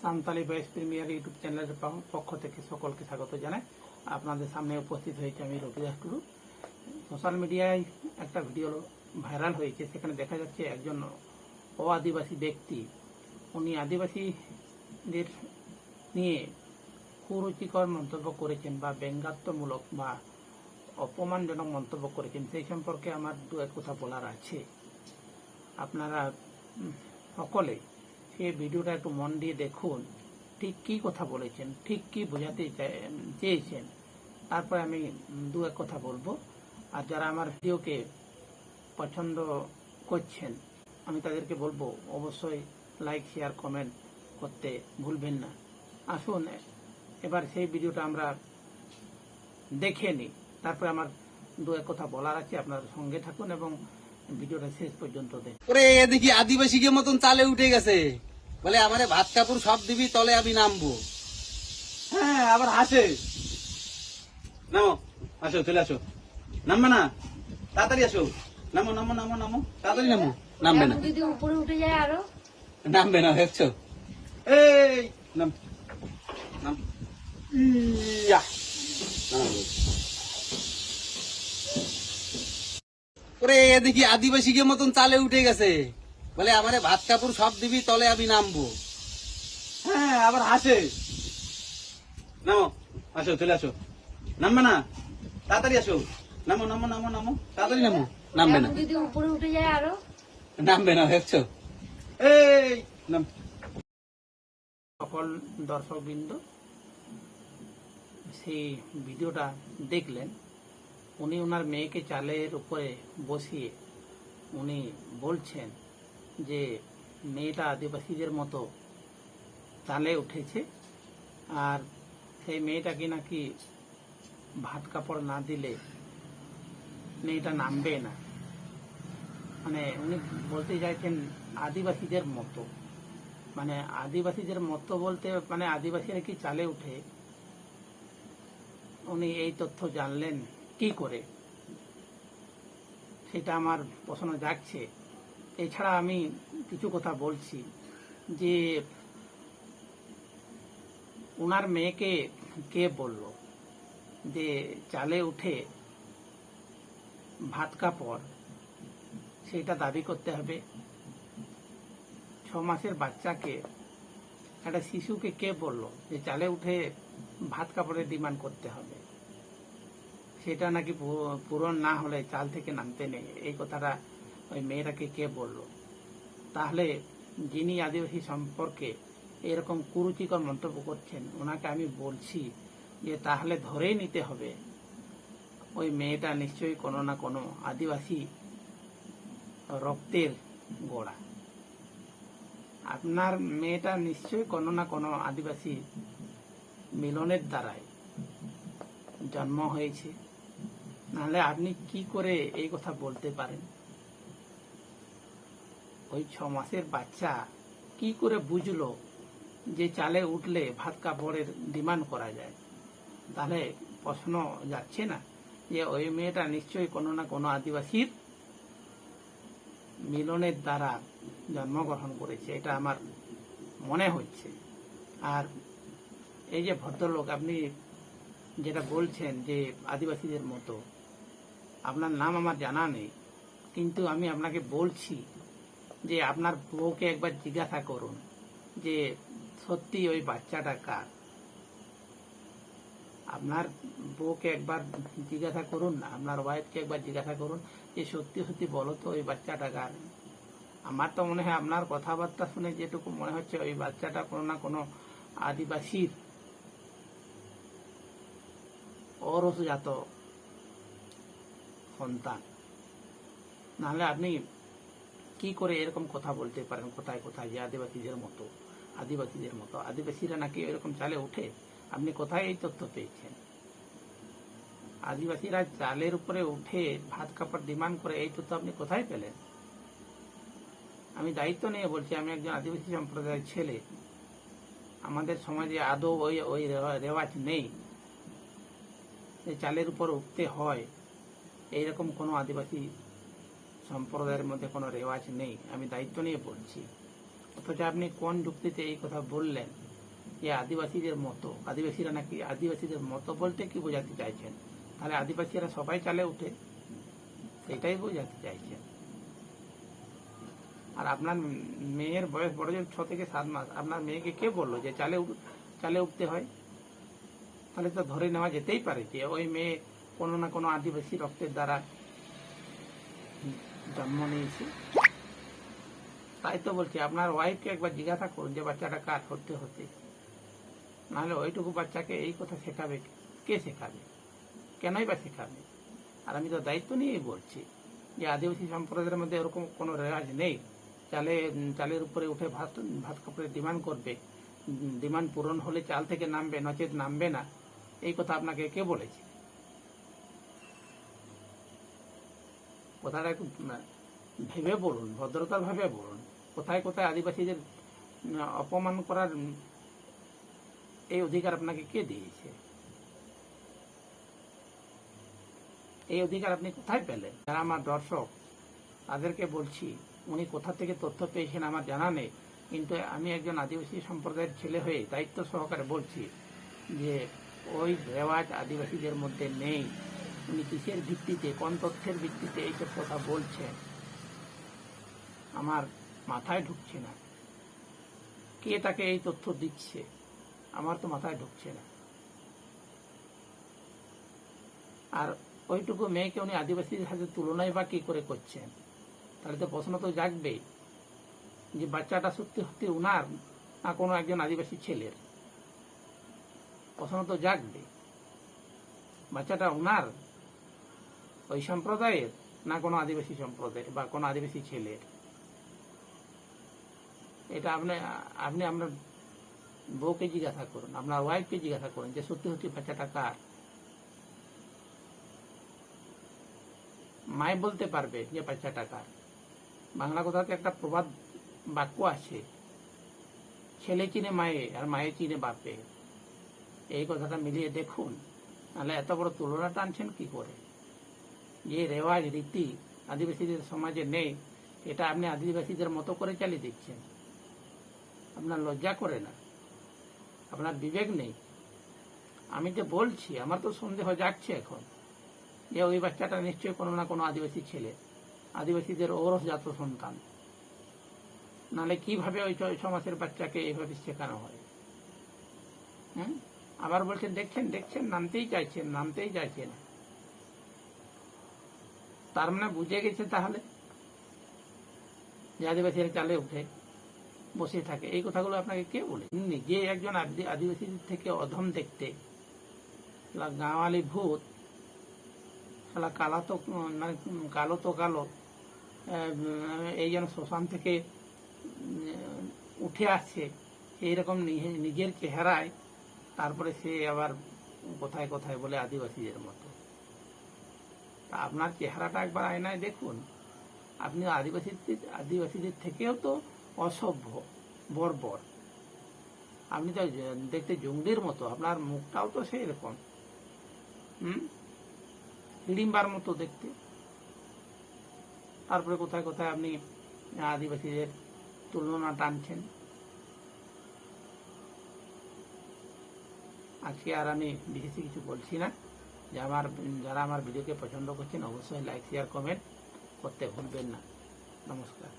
Santali voice premier YouTube চ্যানেলের পক্ষ থেকে সকলকে স্বাগত জানাই। আপনাদের সামনে উপস্থিত হয়েছে আমি রবি দাস টুডু। সোশ্যাল মিডিয়ায় একটা ভিডিও ভাইরাল হয়েছে, সেখানে দেখা যাচ্ছে একজন আদিবাসী ব্যক্তি, উনি আদিবাসীদের নিয়ে কুরুচিকর মন্তব্য করেছেন বা ব্যঙ্গাত্মমূলক বা অপমানজনক মন্তব্য করেছেন। সেই সম্পর্কে আমার দু এক কথা বলার আছে। আপনারা সকলে সেই ভিডিওটা একটু মন দিয়ে দেখুন, ঠিক কি কথা বলেছেন, ঠিক কি বোঝাতে চেয়েছেন, তারপরে আমি দু এক কথা বলবো। আর যারা আমার ভিডিওকে পছন্দ করছেন, আমি তাদেরকে বলবো অবশ্যই লাইক, শেয়ার, কমেন্ট করতে ভুলবেন না। আসুন এবার সেই ভিডিওটা আমরা দেখে নিই, তারপরে আমার দু এক কথা বলার আছে। আপনার সঙ্গে থাকুন এবং ভিডিওটা শেষ পর্যন্ত দেখুন। ওরে দেখি আদিবাসীকে মতন চালে উঠে গেছে, বলে আমারে ভাত কাপড় সব দিবি, তলে আমি নামবো। হ্যাঁ, আবার হাসে। নামো, আসো, চলে আসো। নামবে না, তাড়াতাড়ি আসো। নামো নামো নামো নামো, তাড়াতাড়ি নামো। নামবে না, যদি উপরে উঠে যায় আরো নামবে না, দেখছো? এই নাম নাম, ইয়া নাম। ওরে দেখি আদিবাসীকে মতন চালে উঠে গেছে, বলে আমারে ভাত কাপড় সব দিবি, তলে আমি নামবো। হ্যাঁ, আবার হাসে। নামো, আসো, চলে আসো। নামবে না, তাড়াতাড়ি আসো। নামো নামো নামো নামো, তাড়াতাড়ি নামো। নামবে না, যদি উপরে উঠে যায় আরো নামবে না, দেখছো? এই নাম। সকল দর্শকবৃন্দ সেই ভিডিওটা দেখলেন। উনি ওনার মেয়েকে চালের উপরে বসিয়ে উনি বলছেন যে মেয়েটা আদিবাসীদের মতো চালে উঠেছে, আর সেই মেয়েটাকে নাকি ভাত কাপড় না দিলে মেয়েটা নামবে না। মানে উনি বলতে চাইছেন আদিবাসীদের মতো, মানে আদিবাসীদের মতো বলতে মানে আদিবাসীরা কি চালে উঠে? উনি এই তথ্য জানলেন কি করে, সেটা আমার প্রশ্ন জাগছে। এছাড়া আমি কিছু কথা বলছি যে ওনার মেয়েকে কে বলল যে চালে উঠে ভাত কাপড় সেটা দাবি করতে হবে? 6 মাসের বাচ্চাকে, একটা শিশুকে কে বলল যে চালে উঠে ভাত কাপড়ের ডিমান্ড করতে হবে? সেটা নাকি পূরণ না হলে চাল থেকে নামতে নেই, এই কথাটা ওই মেয়েটাকে কে বলল? তাহলে যিনি আদিবাসী সম্পর্কে এরকম কুরুচিকর মন্তব্য করছেন, ওনাকে আমি বলছি যে তাহলে ধরেই নিতে হবে ওই মেয়েটা নিশ্চয়ই কোনো না কোনো আদিবাসী রক্তের গোড়া। আপনার মেয়েটা নিশ্চয়ই কোনো না কোনো আদিবাসী মিলনের দ্বারাই জন্ম হয়েছে, নাহলে আপনি কি করে এই কথা বলতে পারেন? ওই 6 মাসের বাচ্চা কি করে বুঝলো যে চালে উঠলে ভাত কাপড়ের ডিমান্ড করা যায়? তাহলে প্রশ্ন যাচ্ছে না যে ওই মেয়েটা নিশ্চয়ই কোনো না কোনো আদিবাসীর মিলনের দ্বারা জন্মগ্রহণ করেছে, এটা আমার মনে হচ্ছে। আর এই যে ভদ্রলোক, আপনি যেটা বলছেন যে আদিবাসীদের মতো, আপনার নাম আমার জানা নেই, কিন্তু আমি আপনাকে বলছি যে আপনার বউকে একবার জিজ্ঞাসা করুন যে সত্যি ওই বাচ্চাটা কার। আপনার বউকে একবার জিজ্ঞাসা করুন না, আপনার ওয়াইফকে একবার জিজ্ঞাসা করুন যে সত্যি সত্যি বলো তো ওই বাচ্চাটা কার। আমার তো মনে হয় আপনার কথাবার্তা শুনে যেটুকু মনে হচ্ছে ওই বাচ্চাটা কোনো না কোনো আদিবাসীর অরসজাত সন্তান। নাহলে আপনি কি করে এরকম কথা বলতে পারেন কোথায় কোথায় যে আদিবাসীদের মতো আদিবাসীরা নাকি এরকম চালে উঠে? আপনি কোথায় এই তথ্য পেয়েছেন? আদিবাসীরা চালের উপরে উঠে ভাত কাপড় ডিমান্ড করে, এই তথ্য আপনি কোথায় পেলেন? আমি দায়িত্ব নিয়ে বলছি, আমি একজন আদিবাসী সম্প্রদায়ের ছেলে। আমাদের সমাজে আদৌ ওই রেওয়াজ নেই যে চালের উপর উঠতে হয়, এইরকম কোনো আদিবাসী সম্প্রদায়ের মধ্যে কোনো রেওয়াজ নেই। আমি দায়িত্ব নিয়ে বলছি। অথচ আপনি কোন যুক্তিতে এই কথা বললেন যে আদিবাসীদের মতো, আদিবাসীরা নাকি আদিবাসীদের মতো বলতে কি বোঝাতে চাইছেন? তাহলে আদিবাসীরা সবাই চালে উঠে, সেটাই বোঝাতে চাইছেন। আর আপনার মেয়ের বয়স বড় জোর 6 থেকে 7 মাস, আপনার মেয়েকে কে বললো যে চালে উঠতে হয়? তাহলে তো ধরে নেওয়া যেতেই পারে যে ওই মেয়ে কোনো না কোনো আদিবাসী রক্তের দ্বারা জন্ম নিয়েছে। তাই তো বলছি, আপনার ওয়াইফকে একবার জিজ্ঞাসা করুন যে বাচ্চাটা কার হতে হতে। নাহলে ওইটুকু বাচ্চাকে এই কথা শেখাবে কে? শেখাবে কেনই বা শেখাবে? আর আমি তো দায়িত্ব নিয়েই বলছি যে আদিবাসী সম্প্রদায়ের মধ্যে এরকম কোনো রেওয়াজ নেই। চালের উপরে উঠে ভাত কাপড়ের ডিমান্ড করবে, ডিমান্ড পূরণ হলে চাল থেকে নামবে, নচেত নামবে না। এই কথা আপনাকে কে বলেছে? কথাটা একটু ভেবে বলুন, ভদ্রতার ভাবে বলুন। কোথায় কোথায় আদিবাসীদের অপমান করার এই অধিকার আপনাকে কে দিয়েছে? এই অধিকার আপনি কোথায় পেলেন? যারা আমার দর্শক তাদেরকে বলছি, উনি কোথা থেকে তথ্য পেয়েছেন আমার জানা নেই, কিন্তু আমি একজন আদিবাসী সম্প্রদায়ের ছেলে হয়ে দায়িত্ব সহকারে বলছি যে ওই রেওয়াজ আদিবাসীদের মধ্যে নেই। উনি কিসের ভিত্তিতে, কোন তথ্যের ভিত্তিতে এইসব কথা বলছেন আমার মাথায় ঢুকছে না। কে তাকে এই তথ্য দিচ্ছে আমার তো মাথায় ঢুকছে না। আর ওইটুকু মেয়েকে উনি আদিবাসীদের সাথে তুলনায় বা কি করে করছেন? তাহলে তো প্রশ্ন তো জাগবেই যে বাচ্চাটা সত্যি সত্যি উনার না কোনো একজন আদিবাসী ছেলের? প্রশ্ন তো জাগবে, বাচ্চাটা উনার ওই সম্প্রদায়ের না কোনো আদিবাসী সম্প্রদায়ের বা কোনো আদিবাসী ছেলের? এটা আপনি আপনার বউকে জিজ্ঞাসা করুন, আপনার ওয়াইফকে জিজ্ঞাসা করুন যে সত্যি সত্যি বাচ্চাটা কার। মায় বলতে পারবে যে বাচ্চাটা কার। বাংলা কথাতে একটা প্রবাদ বাক্য আছে, ছেলে চিনে মায়ে আর মায়ে চিনে বাপে। এই কথাটা মিলিয়ে দেখুন, নাহলে এত বড় তুলনা টানছেন কি করে? যে রেওয়াজ রীতি আদিবাসীদের সমাজে নেই, এটা আপনি আদিবাসীদের মতো করে চালিয়ে দিচ্ছেন। আপনার লজ্জা করে না? আপনার বিবেক নেই? আমি যে বলছি, আমার তো সন্দেহ জাগছে এখন যে ওই বাচ্চাটা নিশ্চয়ই কোনো না কোনো আদিবাসী ছেলে, আদিবাসীদের ঔরসজাত সন্তান। নাহলে কিভাবে ওই 6 মাসের বাচ্চাকে এইভাবে শেখানো হয়? আবার বলছেন দেখছেন নামতেই চাইছেন। তার মানে বুঝে গেছে তাহলে যে আদিবাসীরা চালে উঠে বসে থাকে। এই কথাগুলো আপনাকে কে বলে? যে একজন আদিবাসীদের থেকে অধম দেখতে, গাঁওয়ালি ভূত, কালো তো কালো, এই যেন শ্মশান থেকে উঠে আসছে এইরকম নিজের চেহারায়, তারপরে সে আবার কোথায় কোথায় বলে আদিবাসীদের মতো। তা আপনার চেহারাটা একবার আয়নায় দেখুন। আপনি আদিবাসীদের থেকেও তো অসভ্য, বর্বর। আপনি তো দেখতে জঙ্গলির মতো, আপনার মুখটাও তো সেই রকম, হিড়িম্বার মতো দেখতে। তারপরে কোথায় কোথায় আপনি আদিবাসীদের তুলনা টানছেন। আজকে আর আমি বিশেষ কিছু বলছি না। যারা আমার ভিডিওকে পছন্দ করছেন অবশ্যই লাইক, শেয়ার, কমেন্ট করতে ভুলবেন না। নমস্কার।